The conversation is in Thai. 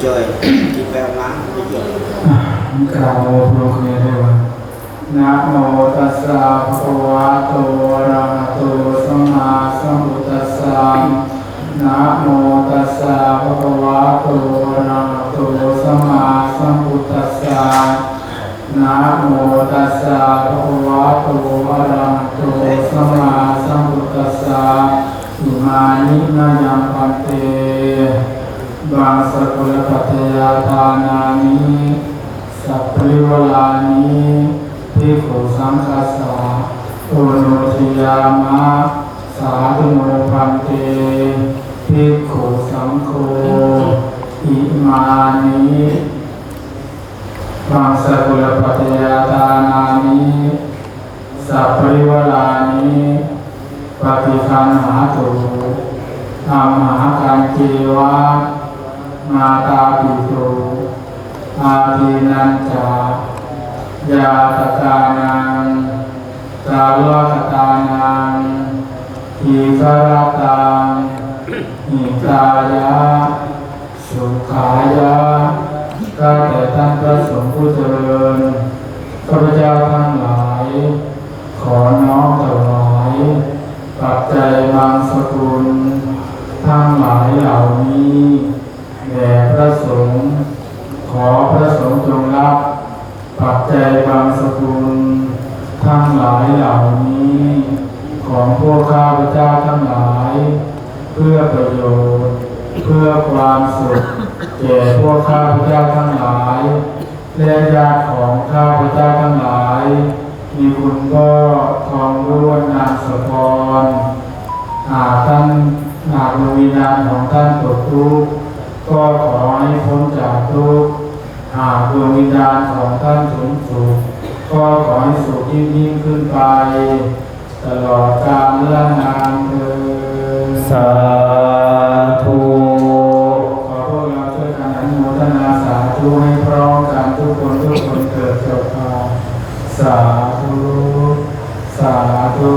chơi thì về má bây giờ กล่าวโมโปรเคเดวะนะโมตัสสะภะคะวะโตอะระหะโตสัมมาสัมพุทธัสสะนะโมตัสสะภะคะวะโตอะระหะโตสัมมาสัมพุทธัสสะนะโมตัสสะภะคะวะโตอะระหะโตสัมมาสัมพุทธัสสะอิมานินะยังปันเตบางสกุลปัตยาทานานิสัพพริวลานิภิกขุสังฆัสสะโอโนทิยามะสาธุโนพันเตภิกขุสังโฆอิมานิบางสกุลปัตยาทานานิสัพพริวลานิปฏิคันหาตุธัมมหกันเจวะมาตาปิตุอาทินันจายาตกานังกาลวกตานังทีฆรตังหิตายะสุขายะข้าแต่ท่านพระสงฆ์ผู้เจริญข้าพเจ้าทั้งหลายขอน้อมถวายปัจจัยบางสกุลทั้งหลายเหล่านี้แด่พระสงฆ์ขอพระสงฆ์จงรับปัจจัยบางสกุลทั้งหลายเหล่านี้ของพวกข้าพเจ้าทั้งหลายเพื่อประโยชน์เพื่อความสุขแก่พวกข้าพเจ้าทั้งหลายและญาติของข้าพเจ้าทั้งหลายมีคุณก็ทองล้วนนามสะพรท่านดวงวิญญาณของท่านตกทุกข์ก็ขอให้พ้นจากทุกข์หากดวงวิญญาณของท่านถึงสุขก็ขอให้สุขยิ่งขึ้นไปตลอดกาลและนานเถิดสาธุขอพวกเราช่วยกันอนุโมทนาสาธุให้พร้อมกันทุกคนเกิดเจ้าค่ะสาธุสาธุ